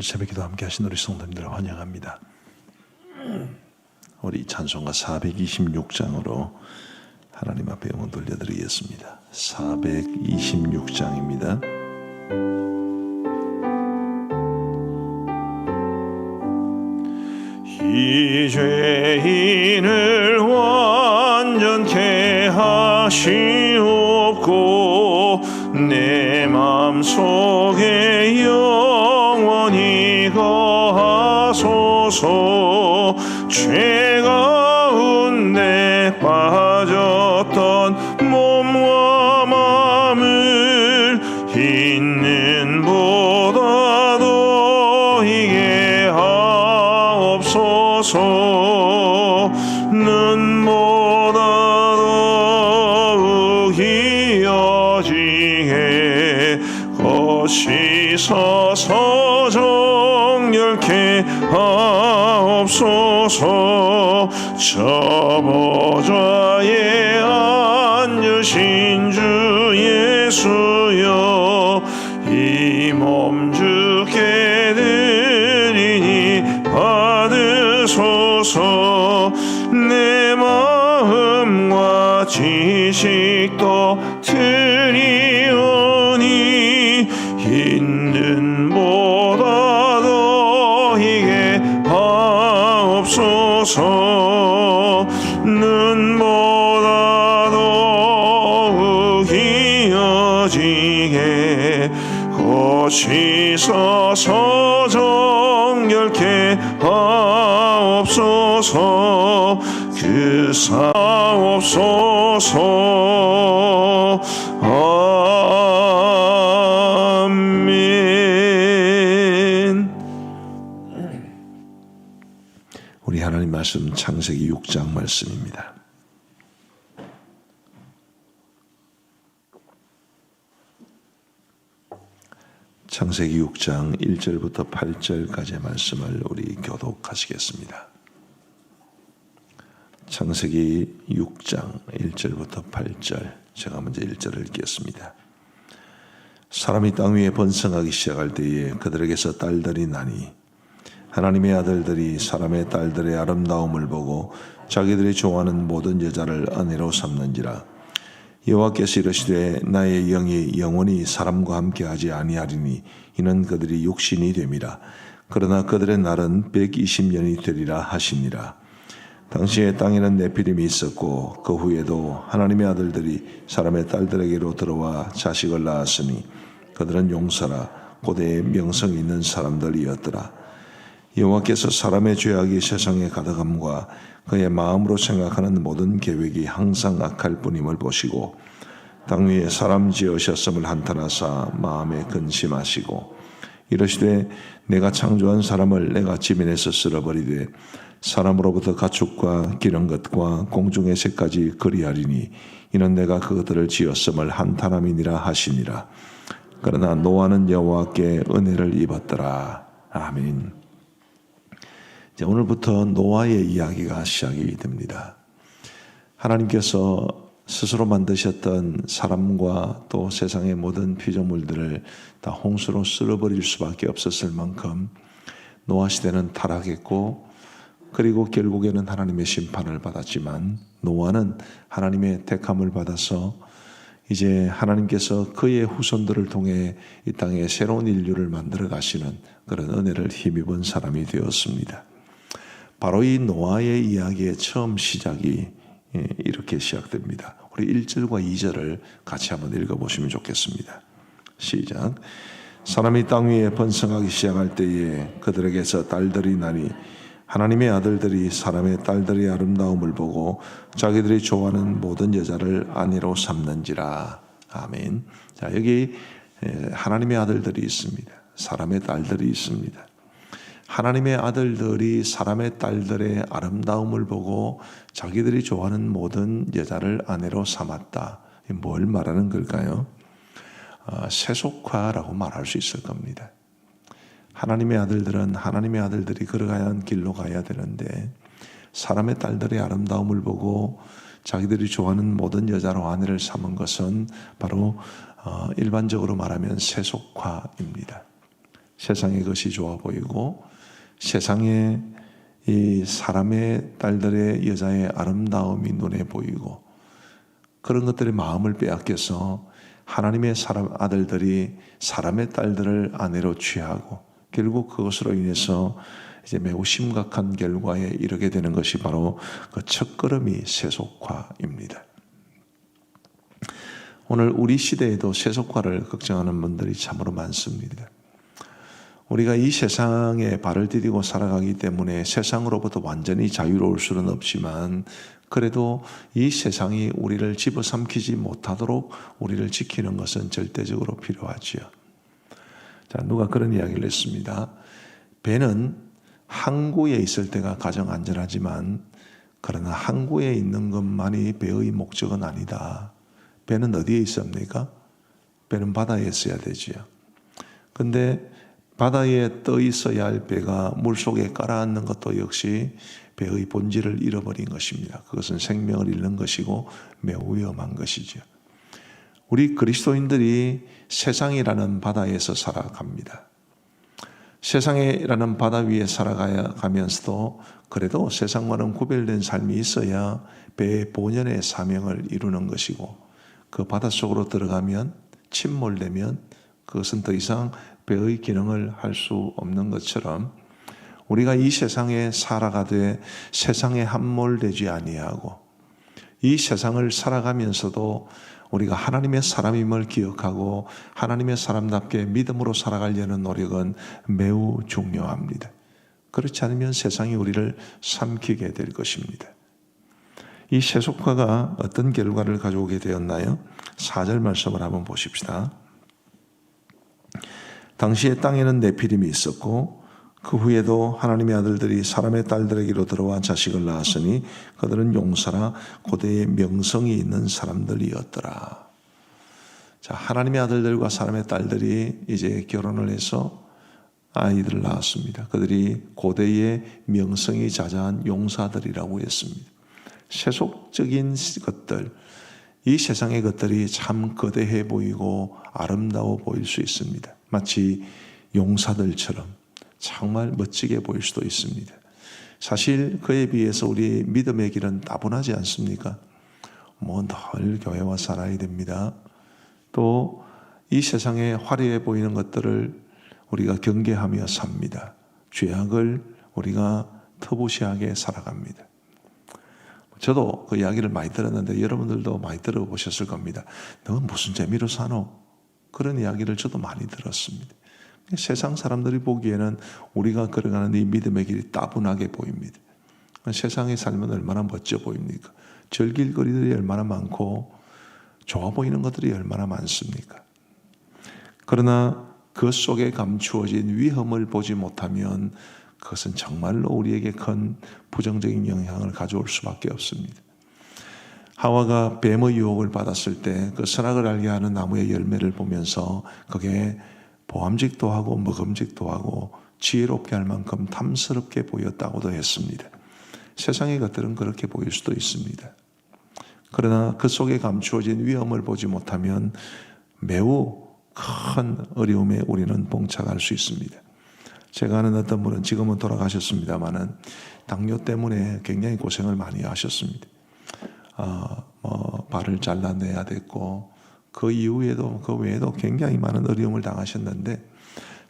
새벽기도 함께 하신 우리 성도님들을 환영합니다. 우리 찬송가 426장으로 하나님 앞에 영혼 돌려드리겠습니다. 426장입니다. 이 죄인을 완전케 하시옵고 내 맘속에 영원히 거하소서. 죄 가운데 빠졌던 몸과 마음을 있는 보다 더이게 하옵소서. 눈보다 더욱 이어지게 거시서서 정결케 하옵소서. 저 보좌에 앉으신 주 예수여, 이 몸 주께 드리니 받으소서. 내 마음과 지식도 드리오니 있는 보다 더이게 하옵소서. 눈보다 더욱 이어지게 거시서서 정결케 하옵소서. 그 사옵소서. 아멘. 우리 하나님 말씀 창세기 6장 말씀입니다. 창세기 6장 1절부터 8절까지의 말씀을 우리 교독하시겠습니다. 창세기 6장 1절부터 8절, 제가 먼저 1절을 읽겠습니다. 사람이 땅 위에 번성하기 시작할 때에 그들에게서 딸들이 나니 하나님의 아들들이 사람의 딸들의 아름다움을 보고 자기들이 좋아하는 모든 여자를 아내로 삼는지라. 여호와께서 이르시되 나의 영이 영원히 사람과 함께하지 아니하리니 이는 그들이 육신이 됨이라. 그러나 그들의 날은 120년이 되리라 하시니라. 당시에 땅에는 네피림이 있었고 그 후에도 하나님의 아들들이 사람의 딸들에게로 들어와 자식을 낳았으니 그들은 용사라 고대에 명성이 있는 사람들이었더라. 여호와께서 사람의 죄악이 세상에 가득함과 그의 마음으로 생각하는 모든 계획이 항상 악할 뿐임을 보시고 땅 위에 사람 지으셨음을 한탄하사 마음에 근심하시고 이르시되 내가 창조한 사람을 내가 지면에서 쓸어버리되 사람으로부터 가축과 기른 것과 공중의 새까지 그리하리니 이는 내가 그것들을 지었음을 한탄함이니라 하시니라. 그러나 노아는 여호와께 은혜를 입었더라. 아멘. 이제 오늘부터 노아의 이야기가 시작이 됩니다. 하나님께서 스스로 만드셨던 사람과 또 세상의 모든 피조물들을 다 홍수로 쓸어버릴 수밖에 없었을 만큼 노아 시대는 타락했고, 그리고 결국에는 하나님의 심판을 받았지만 노아는 하나님의 택함을 받아서 이제 하나님께서 그의 후손들을 통해 이 땅에 새로운 인류를 만들어 가시는 그런 은혜를 힘입은 사람이 되었습니다. 바로 이 노아의 이야기의 처음 시작이 이렇게 시작됩니다. 우리 1절과 2절을 같이 한번 읽어보시면 좋겠습니다. 시작. 사람이 땅 위에 번성하기 시작할 때에 그들에게서 딸들이 나니 하나님의 아들들이 사람의 딸들의 아름다움을 보고 자기들이 좋아하는 모든 여자를 아내로 삼는지라. 아멘. 자, 여기 하나님의 아들들이 있습니다. 사람의 딸들이 있습니다. 하나님의 아들들이 사람의 딸들의 아름다움을 보고 자기들이 좋아하는 모든 여자를 아내로 삼았다. 뭘 말하는 걸까요? 세속화라고 말할 수 있을 겁니다. 하나님의 아들들은 하나님의 아들들이 걸어가야 하는 길로 가야 되는데 사람의 딸들의 아름다움을 보고 자기들이 좋아하는 모든 여자로 아내를 삼은 것은 바로 일반적으로 말하면 세속화입니다. 세상의 것이 좋아 보이고 세상에 이 사람의 딸들의 여자의 아름다움이 눈에 보이고 그런 것들이 마음을 빼앗겨서 하나님의 사람 아들들이 사람의 딸들을 아내로 취하고 결국 그것으로 인해서 이제 매우 심각한 결과에 이르게 되는 것이 바로 그 첫걸음이 세속화입니다. 오늘 우리 시대에도 세속화를 걱정하는 분들이 참으로 많습니다. 우리가 이 세상에 발을 디디고 살아가기 때문에 세상으로부터 완전히 자유로울 수는 없지만 그래도 이 세상이 우리를 집어삼키지 못하도록 우리를 지키는 것은 절대적으로 필요하지요. 자, 누가 그런 이야기를 했습니다. 배는 항구에 있을 때가 가장 안전하지만 그러나 항구에 있는 것만이 배의 목적은 아니다. 배는 어디에 있습니까? 배는 바다에 있어야 되지요. 근데 바다에 떠 있어야 할 배가 물속에 깔아앉는 것도 역시 배의 본질을 잃어버린 것입니다. 그것은 생명을 잃는 것이고 매우 위험한 것이죠. 우리 그리스도인들이 세상이라는 바다에서 살아갑니다. 세상이라는 바다 위에 살아가면서도 그래도 세상과는 구별된 삶이 있어야 배의 본연의 사명을 이루는 것이고 그 바닷속으로 들어가면 침몰되면 그것은 더 이상 배의 기능을 할 수 없는 것처럼 우리가 이 세상에 살아가되 세상에 함몰되지 아니하고 이 세상을 살아가면서도 우리가 하나님의 사람임을 기억하고 하나님의 사람답게 믿음으로 살아가려는 노력은 매우 중요합니다. 그렇지 않으면 세상이 우리를 삼키게 될 것입니다. 이 세속화가 어떤 결과를 가져오게 되었나요? 4절 말씀을 한번 보십시다. 당시에 땅에는 네피림이 있었고 그 후에도 하나님의 아들들이 사람의 딸들에게로 들어와 자식을 낳았으니 그들은 용사라 고대의 명성이 있는 사람들이었더라. 자, 하나님의 아들들과 사람의 딸들이 이제 결혼을 해서 아이들을 낳았습니다. 그들이 고대의 명성이 자자한 용사들이라고 했습니다. 세속적인 것들, 이 세상의 것들이 참 거대해 보이고 아름다워 보일 수 있습니다. 마치 용사들처럼 정말 멋지게 보일 수도 있습니다. 사실 그에 비해서 우리 믿음의 길은 따분하지 않습니까? 뭐 늘 교회와 살아야 됩니다. 또 이 세상에 화려해 보이는 것들을 우리가 경계하며 삽니다. 죄악을 우리가 터부시하게 살아갑니다. 저도 그 이야기를 많이 들었는데 여러분들도 많이 들어보셨을 겁니다. 넌 무슨 재미로 사노? 그런 이야기를 저도 많이 들었습니다. 세상 사람들이 보기에는 우리가 걸어가는 이 믿음의 길이 따분하게 보입니다. 세상의 삶은 얼마나 멋져 보입니까? 절길거리들이 얼마나 많고 좋아 보이는 것들이 얼마나 많습니까? 그러나 그 속에 감추어진 위험을 보지 못하면 그것은 정말로 우리에게 큰 부정적인 영향을 가져올 수밖에 없습니다. 하와가 뱀의 유혹을 받았을 때 그 선악을 알게 하는 나무의 열매를 보면서 그게 보암직도 하고 먹음직도 하고 지혜롭게 할 만큼 탐스럽게 보였다고도 했습니다. 세상의 것들은 그렇게 보일 수도 있습니다. 그러나 그 속에 감추어진 위험을 보지 못하면 매우 큰 어려움에 우리는 봉착할 수 있습니다. 제가 아는 어떤 분은 지금은 돌아가셨습니다마는 당뇨 때문에 굉장히 고생을 많이 하셨습니다. 발을 잘라내야 됐고 그 이후에도 그 외에도 굉장히 많은 어려움을 당하셨는데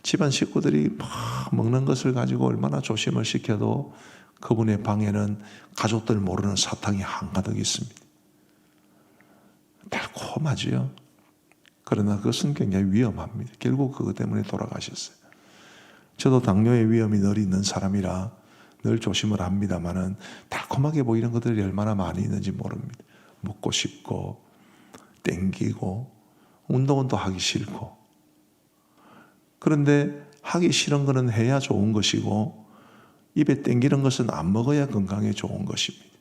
집안 식구들이 막 먹는 것을 가지고 얼마나 조심을 시켜도 그분의 방에는 가족들 모르는 사탕이 한가득 있습니다. 달콤하지요. 그러나 그것은 굉장히 위험합니다. 결국 그것 때문에 돌아가셨어요. 저도 당뇨의 위험이 늘 있는 사람이라 늘 조심을 합니다마는 달콤하게 보이는 것들이 얼마나 많이 있는지 모릅니다. 먹고 싶고 땡기고 운동은 또 하기 싫고 그런데 하기 싫은 것은 해야 좋은 것이고 입에 땡기는 것은 안 먹어야 건강에 좋은 것입니다.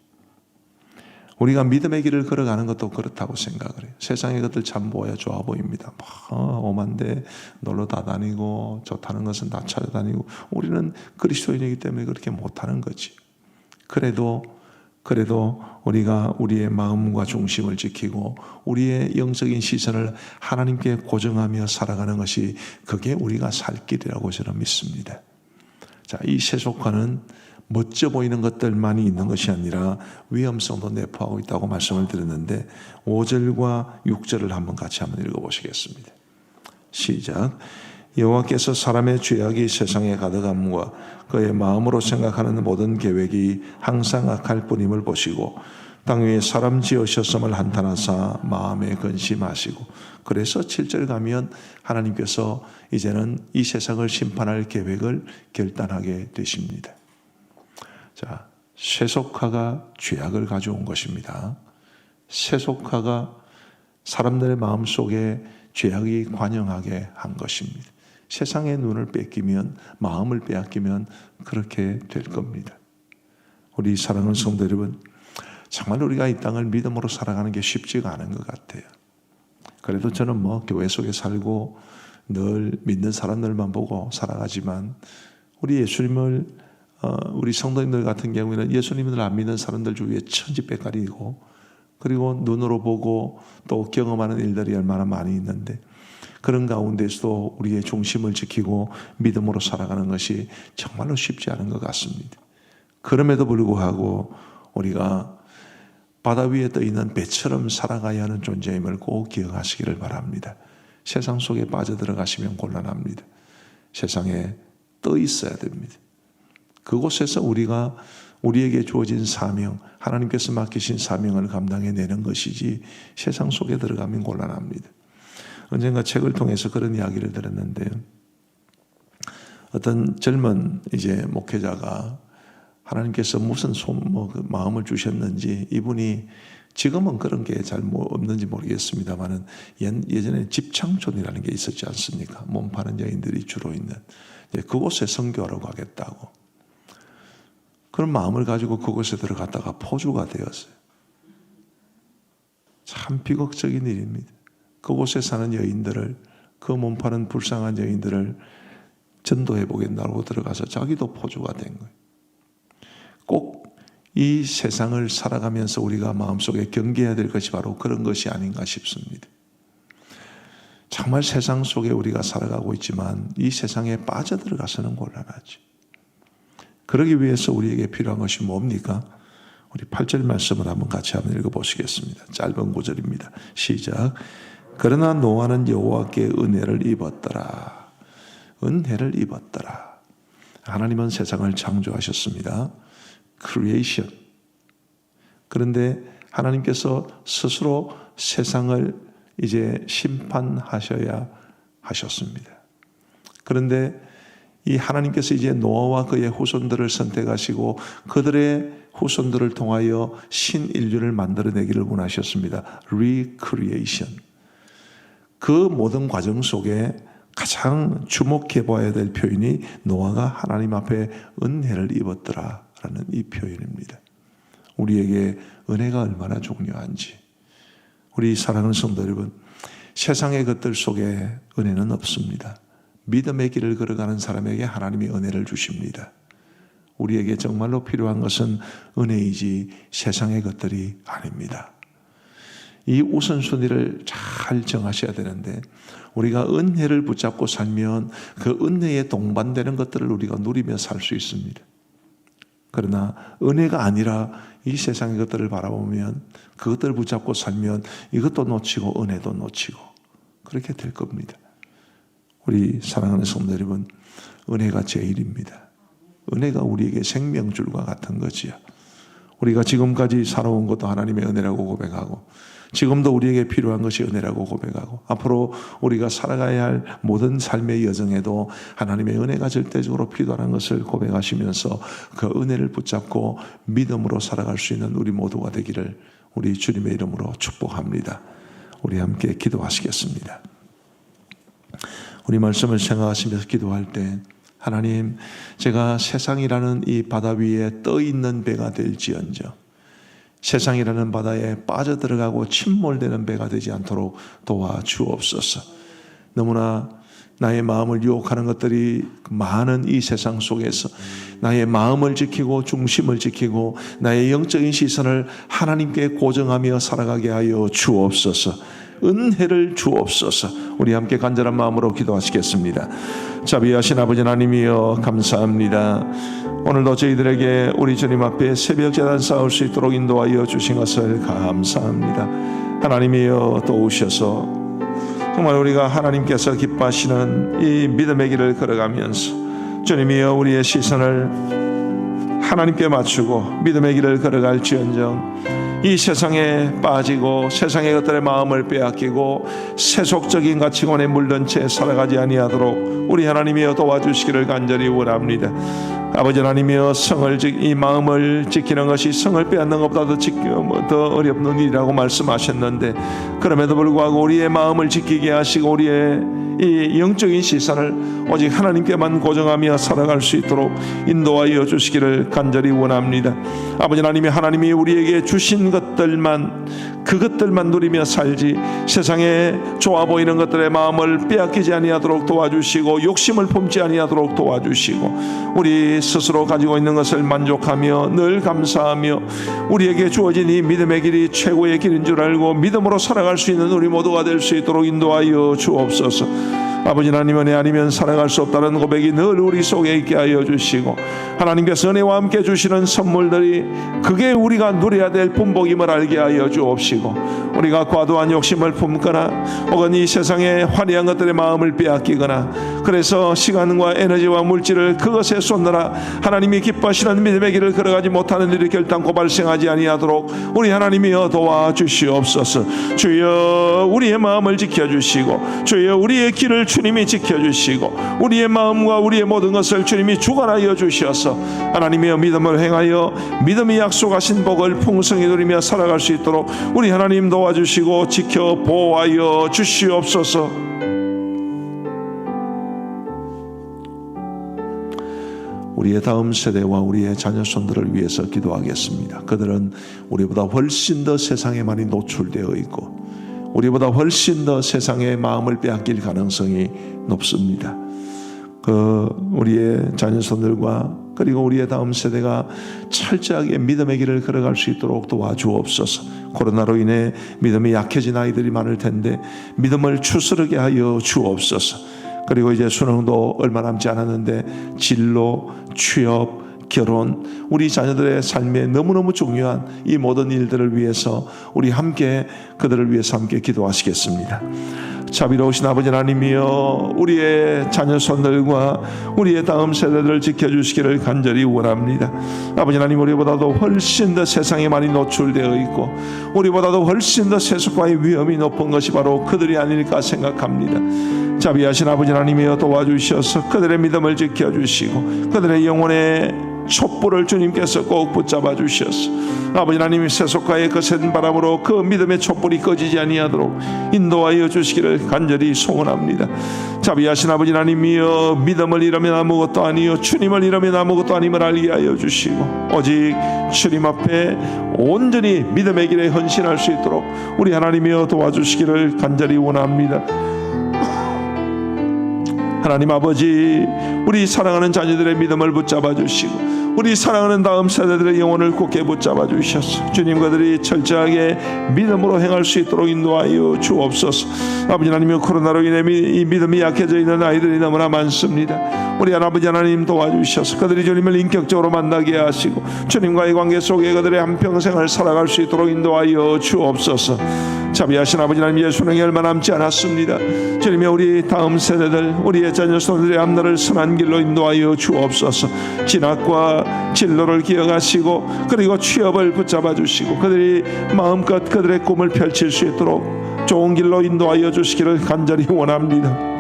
우리가 믿음의 길을 걸어가는 것도 그렇다고 생각을 해요. 세상의 것들 참 보아야 좋아 보입니다. 오만데 놀러 다 다니고 좋다는 것은 다 찾아다니고 우리는 그리스도인이기 때문에 그렇게 못하는 거지. 그래도 그래도 우리가 우리의 마음과 중심을 지키고 우리의 영적인 시선을 하나님께 고정하며 살아가는 것이 그게 우리가 살 길이라고 저는 믿습니다. 자, 이 세속화는 멋져 보이는 것들만이 있는 것이 아니라 위험성도 내포하고 있다고 말씀을 드렸는데 5절과 6절을 한번 같이 한번 읽어보시겠습니다. 시작. 여호와께서 사람의 죄악이 세상에 가득함과 그의 마음으로 생각하는 모든 계획이 항상 악할 뿐임을 보시고 땅 위에 사람 지으셨음을 한탄하사 마음에 근심하시고. 그래서 7절 가면 하나님께서 이제는 이 세상을 심판할 계획을 결단하게 되십니다. 자, 세속화가 죄악을 가져온 것입니다. 세속화가 사람들의 마음속에 죄악이 관영하게 한 것입니다. 세상의 눈을 뺏기면, 마음을 빼앗기면 그렇게 될 겁니다. 우리 사랑하는 성도 여러분, 정말 우리가 이 땅을 믿음으로 살아가는 게 쉽지가 않은 것 같아요. 그래도 저는 교회 속에 살고 늘 믿는 사람들만 보고 살아가지만 우리 예수님을 우리 성도님들 같은 경우에는 예수님을 안 믿는 사람들 주위에 천지백갈이고, 그리고 눈으로 보고 또 경험하는 일들이 얼마나 많이 있는데, 그런 가운데서도 우리의 중심을 지키고 믿음으로 살아가는 것이 정말로 쉽지 않은 것 같습니다. 그럼에도 불구하고 우리가 바다 위에 떠 있는 배처럼 살아가야 하는 존재임을 꼭 기억하시기를 바랍니다. 세상 속에 빠져들어가시면 곤란합니다. 세상에 떠 있어야 됩니다. 그곳에서 우리가 우리에게 주어진 사명, 하나님께서 맡기신 사명을 감당해내는 것이지 세상 속에 들어가면 곤란합니다. 언젠가 책을 통해서 그런 이야기를 들었는데요. 어떤 젊은 목회자가 하나님께서 무슨 마음을 주셨는지, 이분이 지금은 그런 게 잘 없는지 모르겠습니다만은 예전에 집창촌이라는 게 있었지 않습니까? 몸 파는 여인들이 주로 있는 그곳에 선교하러 가겠다고 그런 마음을 가지고 그곳에 들어갔다가 포주가 되었어요. 참 비극적인 일입니다. 그곳에 사는 여인들을, 그 몸 파는 불쌍한 여인들을 전도해 보겠다고 들어가서 자기도 포주가 된 거예요. 꼭 이 세상을 살아가면서 우리가 마음속에 경계해야 될 것이 바로 그런 것이 아닌가 싶습니다. 정말 세상 속에 우리가 살아가고 있지만 이 세상에 빠져들어가서는 곤란하지. 그러기 위해서 우리에게 필요한 것이 뭡니까? 우리 8절 말씀을 한번 같이 한번 읽어보시겠습니다. 짧은 구절입니다. 시작. 그러나 노아는 여호와께 은혜를 입었더라. 은혜를 입었더라. 하나님은 세상을 창조하셨습니다. 크리에이션. 그런데 하나님께서 스스로 세상을 이제 심판하셔야 하셨습니다. 그런데 이 하나님께서 이제 노아와 그의 후손들을 선택하시고 그들의 후손들을 통하여 신인류를 만들어내기를 원하셨습니다. Recreation. 그 모든 과정 속에 가장 주목해 봐야 될 표현이 노아가 하나님 앞에 은혜를 입었더라라는 이 표현입니다. 우리에게 은혜가 얼마나 중요한지. 우리 사랑하는 성도 여러분, 세상의 것들 속에 은혜는 없습니다. 믿음의 길을 걸어가는 사람에게 하나님이 은혜를 주십니다. 우리에게 정말로 필요한 것은 은혜이지 세상의 것들이 아닙니다. 이 우선순위를 잘 정하셔야 되는데, 우리가 은혜를 붙잡고 살면 그 은혜에 동반되는 것들을 우리가 누리며 살 수 있습니다. 그러나 은혜가 아니라 이 세상의 것들을 바라보면, 그것들을 붙잡고 살면 이것도 놓치고 은혜도 놓치고 그렇게 될 겁니다. 우리 사랑하는 성도 여러분, 은혜가 제일입니다. 은혜가 우리에게 생명줄과 같은 거지요. 우리가 지금까지 살아온 것도 하나님의 은혜라고 고백하고, 지금도 우리에게 필요한 것이 은혜라고 고백하고, 앞으로 우리가 살아가야 할 모든 삶의 여정에도 하나님의 은혜가 절대적으로 필요한 것을 고백하시면서 그 은혜를 붙잡고 믿음으로 살아갈 수 있는 우리 모두가 되기를 우리 주님의 이름으로 축복합니다. 우리 함께 기도하시겠습니다. 우리 말씀을 생각하시면서 기도할 때, 하나님, 제가 세상이라는 이 바다 위에 떠 있는 배가 될지언정 세상이라는 바다에 빠져들어가고 침몰되는 배가 되지 않도록 도와주옵소서. 너무나 나의 마음을 유혹하는 것들이 많은 이 세상 속에서 나의 마음을 지키고 중심을 지키고 나의 영적인 시선을 하나님께 고정하며 살아가게 하여 주옵소서. 은혜를 주옵소서. 우리 함께 간절한 마음으로 기도하시겠습니다. 자비하신 아버지 하나님이여 감사합니다. 오늘도 저희들에게 우리 주님 앞에 새벽 제단 쌓을 수 있도록 인도하여 주신 것을 감사합니다. 하나님이여 도우셔서 정말 우리가 하나님께서 기뻐하시는 이 믿음의 길을 걸어가면서 주님이여 우리의 시선을 하나님께 맞추고 믿음의 길을 걸어갈지언정 이 세상에 빠지고 세상의 것들의 마음을 빼앗기고 세속적인 가치관에 물든 채 살아가지 아니하도록 우리 하나님이여 도와주시기를 간절히 원합니다. 아버지 하나님이여 이 마음을 지키는 것이 성을 빼앗는 것보다 더 어렵는 일이라고 말씀하셨는데 그럼에도 불구하고 우리의 마음을 지키게 하시고 우리의 이 영적인 시선을 오직 하나님께만 고정하며 살아갈 수 있도록 인도하여 주시기를 간절히 원합니다. 아버지 하나님이 우리에게 주신 그것들만 누리며 살지 세상에 좋아 보이는 것들의 마음을 빼앗기지 아니하도록 도와주시고 욕심을 품지 아니하도록 도와주시고 우리 스스로 가지고 있는 것을 만족하며 늘 감사하며 우리에게 주어진 이 믿음의 길이 최고의 길인 줄 알고 믿음으로 살아갈 수 있는 우리 모두가 될 수 있도록 인도하여 주옵소서. 아버지 하나님 은혜 아니면 살아갈 수 없다는 고백이 늘 우리 속에 있게 하여 주시고 하나님께서 은혜와 함께 주시는 선물들이 그게 우리가 누려야 될 분복임을 알게 하여 주옵시고 우리가 과도한 욕심을 품거나 혹은 이 세상의 화려한 것들의 마음을 빼앗기거나 그래서 시간과 에너지와 물질을 그것에 쏟느라 하나님이 기뻐하시는 믿음의 길을 걸어가지 못하는 일이 결단코 발생하지 아니하도록 우리 하나님이여 도와주시옵소서. 주여 우리의 마음을 지켜주시고 주여 우리의 길을 주님이 지켜주시고 우리의 마음과 우리의 모든 것을 주님이 주관하여 주셔서 하나님의 믿음을 행하여 믿음이 약속하신 복을 풍성히 누리며 살아갈 수 있도록 우리 하나님 도와주시고 지켜 보호하여 주시옵소서. 우리의 다음 세대와 우리의 자녀손들을 위해서 기도하겠습니다. 그들은 우리보다 훨씬 더 세상에 많이 노출되어 있고 우리보다 훨씬 더 세상의 마음을 빼앗길 가능성이 높습니다. 우리의 자녀손들과 그리고 우리의 다음 세대가 철저하게 믿음의 길을 걸어갈 수 있도록 도와주옵소서. 코로나로 인해 믿음이 약해진 아이들이 많을 텐데 믿음을 추스르게 하여 주옵소서. 그리고 이제 수능도 얼마 남지 않았는데 진로, 취업, 결혼, 우리 자녀들의 삶에 너무너무 중요한 이 모든 일들을 위해서 우리 함께 그들을 위해서 함께 기도하시겠습니다. 자비로우신 아버지 하나님이여 우리의 자녀손들과 우리의 다음 세대들을 지켜주시기를 간절히 원합니다. 아버지 하나님 우리보다도 훨씬 더 세상에 많이 노출되어 있고 우리보다도 훨씬 더 세속과의 위험이 높은 것이 바로 그들이 아닐까 생각합니다. 자비하신 아버지 하나님이여 도와주셔서 그들의 믿음을 지켜주시고 그들의 영혼의 촛불을 주님께서 꼭 붙잡아 주셔서 아버지 하나님 세속과의 거센 바람으로 그 믿음의 촛불이 꺼지지 아니하도록 인도하여 주시기를 간절히 소원합니다. 자비하신 아버지 하나님이여 믿음을 잃으면 아무것도 아니요 주님을 잃으면 아무것도 아님을 알게 하여 주시고 오직 주님 앞에 온전히 믿음의 길에 헌신할 수 있도록 우리 하나님이여 도와주시기를 간절히 원합니다. 하나님 아버지 우리 사랑하는 자녀들의 믿음을 붙잡아 주시고 우리 사랑하는 다음 세대들의 영혼을 굳게 붙잡아 주셔서 주님 그들이 철저하게 믿음으로 행할 수 있도록 인도하여 주옵소서. 아버지 하나님 코로나로 인해 이 믿음이 약해져 있는 아이들이 너무나 많습니다. 우리 아버지 하나님 도와주셔서 그들이 주님을 인격적으로 만나게 하시고 주님과의 관계 속에 그들의 한평생을 살아갈 수 있도록 인도하여 주옵소서. 자비하신 아버지 하나님 수능이 얼마 남지 않았습니다. 주님이 우리 다음 세대들 우리의 자녀손들의 앞날을 선한 길로 인도하여 주옵소서. 진학과 진로를 기억하시고 그리고 취업을 붙잡아 주시고 그들이 마음껏 그들의 꿈을 펼칠 수 있도록 좋은 길로 인도하여 주시기를 간절히 원합니다.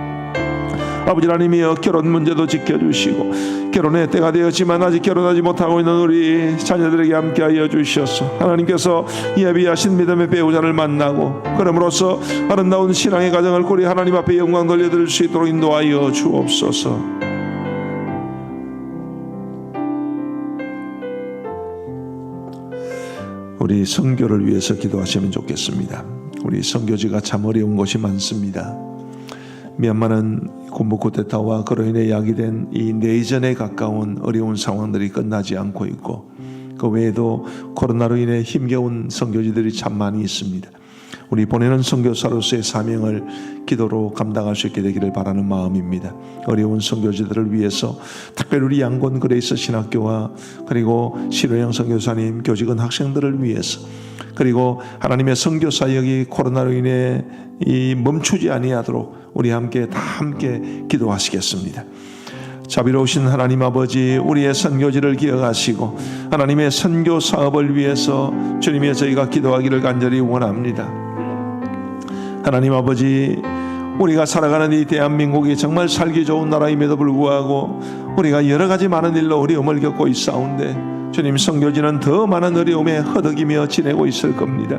아버지 하나님이여 결혼 문제도 지켜주시고 결혼의 때가 되었지만 아직 결혼하지 못하고 있는 우리 자녀들에게 함께하여 주셔서 하나님께서 예비하신 믿음의 배우자를 만나고 그럼으로써 아름다운 신앙의 가정을 꾸리 하나님 앞에 영광 돌려드릴 수 있도록 인도하여 주옵소서. 우리 선교를 위해서 기도하시면 좋겠습니다. 우리 선교지가 참 어려운 곳이 많습니다. 미얀마는 군부 쿠데타와 그로 인해 야기된 이 내전에 가까운 어려운 상황들이 끝나지 않고 있고, 그 외에도 코로나로 인해 힘겨운 선교지들이 참 많이 있습니다. 우리 보내는 선교사로서의 사명을 기도로 감당할 수 있게 되기를 바라는 마음입니다. 어려운 선교지들을 위해서 특별히 우리 양곤 그레이스 신학교와 그리고 신호영 선교사님, 교직원 학생들을 위해서, 그리고 하나님의 선교 사역이 코로나로 인해 멈추지 아니하도록 우리 함께 기도하시겠습니다. 자비로우신 하나님 아버지, 우리의 선교지를 기억하시고 하나님의 선교 사업을 위해서 주님의 저희가 기도하기를 간절히 원합니다. 하나님 아버지, 우리가 살아가는 이 대한민국이 정말 살기 좋은 나라임에도 불구하고 우리가 여러 가지 많은 일로 어려움을 겪고 있사온데, 주님, 선교지는 더 많은 어려움에 허덕이며 지내고 있을 겁니다.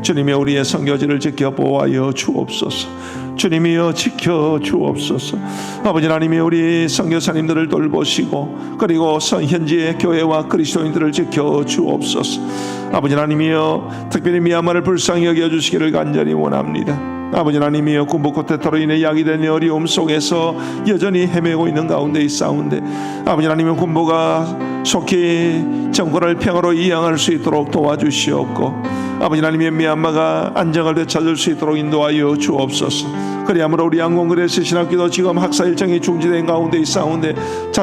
주님이 우리의 선교지를 지켜 보호하여 주옵소서. 주님이여 지켜 주옵소서. 아버지 하나님이 우리 선교사님들을 돌보시고 그리고 현지의 교회와 그리스도인들을 지켜 주옵소서. 아버지 하나님이여 특별히 미얀마를 불쌍히 여겨주시기를 간절히 원합니다. 아버지 하나님이여 군부 쿠데타로 인해 야기된 어려움 속에서 여전히 헤매고 있는 가운데 있사온데, 아버지 하나님은 군부가 속히 정권을 평화로 이양할 수 있도록 도와주시옵고, 아버지 하나님의 미얀마가 안정을 되찾을 수 있도록 인도하여 주옵소서. 그리하므로 우리 양곤그레이스 신학교도 지금 학사 일정이 중지된 가운데 있사온데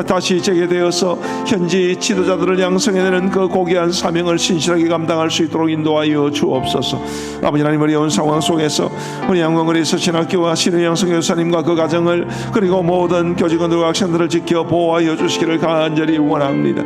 다시 재개되어서 현지 지도자들을 양성해내는 그 고귀한 사명을 신실하게 감당할 수 있도록 인도하여 주옵소서. 아버지 하나님, 어려운 상황 속에서 우리 양곤그레이스 신학교와 신의영 선교사님과 그 가정을 그리고 모든 교직원들과 학생들을 지켜 보호하여 주시기를 간절히 원합니다.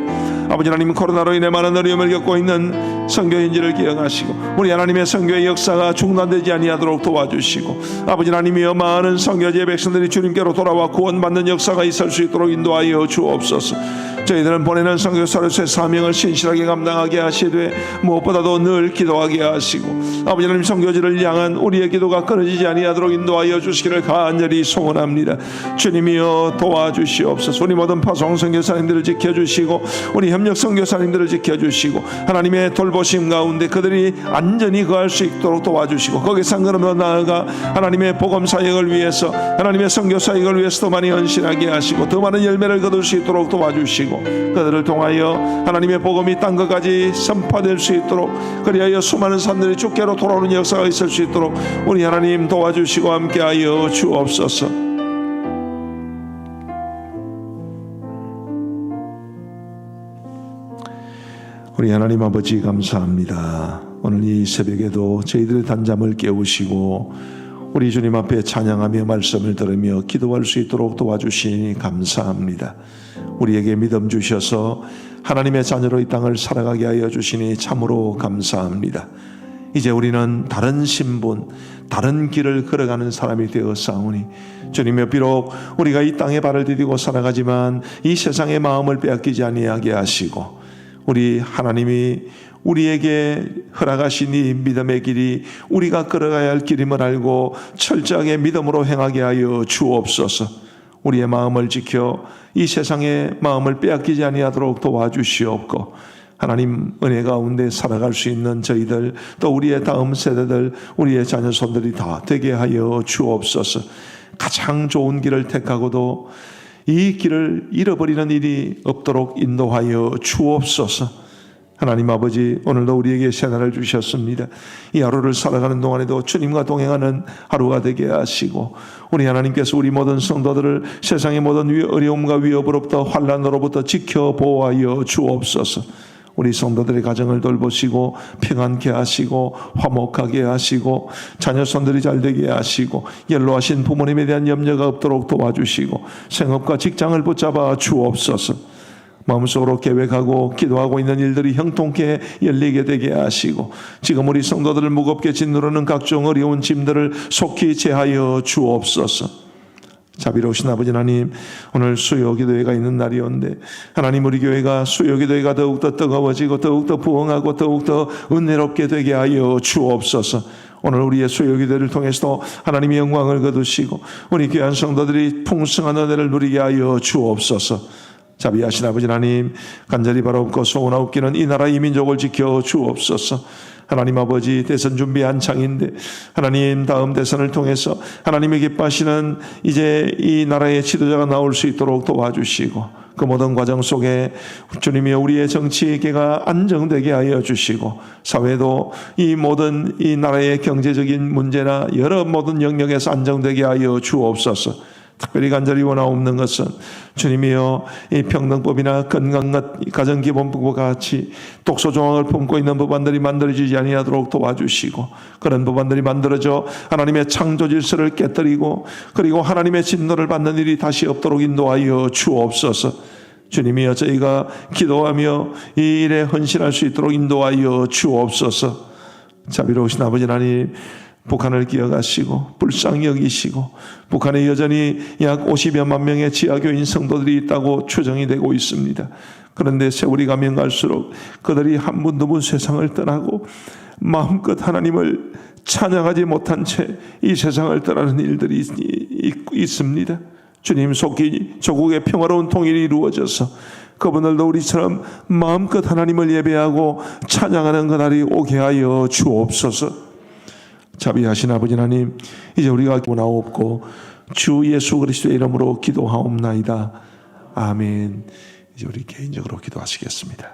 아버지 하나님, 코로나로 인해 많은 어려움을 겪고 있는 선교인지를 기억하시고 우리 하나님의 선교의 역사가 중단되지 아니하도록 도와주시고, 아버지 하나님이여 많은 선교지의 백성들이 주님께로 돌아와 구원받는 역사가 있을 수 있도록 인도하여 주옵소서. 저희들은 보내는 선교사로서의 사명을 신실하게 감당하게 하시되 무엇보다도 늘 기도하게 하시고, 아버지 하나님, 선교지를 향한 우리의 기도가 끊어지지 아니하도록 인도하여 주시기를 간절히 소원합니다. 주님이여 도와주시옵소서. 우리 모든 파송 선교사님들을 지켜주시고 우리 협력 선교사님들을 지켜주시고 하나님의 돌보심 가운데 그들이 안전히 거할 수 있도록 도와주시고, 거기서 한 걸음 더 나아가 하나님의 복음 사역을 위해서, 하나님의 선교 사역을 위해서 더 많이 헌신하게 하시고 더 많은 열매를 거둘 수 있도록 도와주시고, 그들을 통하여 하나님의 복음이 땅 끝까지 선포될 수 있도록, 그리하여 수많은 사람들이 주께로 돌아오는 역사가 있을 수 있도록 우리 하나님 도와주시고 함께하여 주옵소서. 우리 하나님 아버지, 감사합니다. 오늘 이 새벽에도 저희들의 단잠을 깨우시고 우리 주님 앞에 찬양하며 말씀을 들으며 기도할 수 있도록 도와주시니 감사합니다. 우리에게 믿음 주셔서 하나님의 자녀로 이 땅을 살아가게 하여 주시니 참으로 감사합니다. 이제 우리는 다른 신분, 다른 길을 걸어가는 사람이 되었사오니 주님의, 비록 우리가 이 땅에 발을 디디고 살아가지만 이 세상의 마음을 빼앗기지 아니하게 하시고, 우리 하나님이 우리에게 허락하신 이 믿음의 길이 우리가 걸어가야 할 길임을 알고 철저하게 믿음으로 행하게 하여 주옵소서. 우리의 마음을 지켜 이 세상의 마음을 빼앗기지 아니하도록 도와주시옵고, 하나님 은혜 가운데 살아갈 수 있는 저희들, 또 우리의 다음 세대들, 우리의 자녀손들이 다 되게 하여 주옵소서. 가장 좋은 길을 택하고도 이 길을 잃어버리는 일이 없도록 인도하여 주옵소서. 하나님 아버지, 오늘도 우리에게 새날을 주셨습니다. 이 하루를 살아가는 동안에도 주님과 동행하는 하루가 되게 하시고, 우리 하나님께서 우리 모든 성도들을 세상의 모든 어려움과 위협으로부터, 환난으로부터 지켜 보호하여 주옵소서. 우리 성도들의 가정을 돌보시고 평안케 하시고 화목하게 하시고 자녀손들이 잘되게 하시고 연로하신 부모님에 대한 염려가 없도록 도와주시고 생업과 직장을 붙잡아 주옵소서. 마음속으로 계획하고 기도하고 있는 일들이 형통케 열리게 되게 하시고, 지금 우리 성도들을 무겁게 짓누르는 각종 어려운 짐들을 속히 제하여 주옵소서. 자비로우신 아버지 하나님, 오늘 수요기도회가 있는 날이온데 하나님, 우리 교회가 수요기도회가 더욱더 뜨거워지고 더욱더 부흥하고 더욱더 은혜롭게 되게 하여 주옵소서. 오늘 우리의 수요기도회를 통해서도 하나님의 영광을 거두시고 우리 귀한 성도들이 풍성한 은혜를 누리게 하여 주옵소서. 자비하신 아버지 하나님, 간절히 바라옵고 소원하옵기는 이 나라 이 민족을 지켜 주옵소서. 하나님 아버지, 대선 준비 한창인데 하나님 다음 대선을 통해서 하나님이 기뻐하시는 이제 이 나라의 지도자가 나올 수 있도록 도와주시고, 그 모든 과정 속에 주님이여 우리의 정치계가 안정되게 하여 주시고, 사회도 이 모든 이 나라의 경제적인 문제나 여러 모든 영역에서 안정되게 하여 주옵소서. 특별히 간절히 원하옵는 것은 주님이여 이 평등법이나 건강과 가정기본법과 같이 독소 조항을 품고 있는 법안들이 만들어지지 아니하도록 도와주시고, 그런 법안들이 만들어져 하나님의 창조 질서를 깨뜨리고 그리고 하나님의 진노를 받는 일이 다시 없도록 인도하여 주옵소서. 주님이여 저희가 기도하며 이 일에 헌신할 수 있도록 인도하여 주옵소서. 자비로우신 아버지 하나님, 북한을 기억하시고 불쌍히 여기시고, 북한에 여전히 약 50여만 명의 지하교인 성도들이 있다고 추정이 되고 있습니다. 그런데 세월이 가면 갈수록 그들이 한 분 두 분 세상을 떠나고 마음껏 하나님을 찬양하지 못한 채 이 세상을 떠나는 일들이 있습니다. 주님 속히 조국의 평화로운 통일이 이루어져서 그분들도 우리처럼 마음껏 하나님을 예배하고 찬양하는 그날이 오게 하여 주옵소서. 자비하신 아버지 하나님, 이제 우리가 원하옵고 주 예수 그리스도의 이름으로 기도하옵나이다. 아멘. 이제 우리 개인적으로 기도하시겠습니다.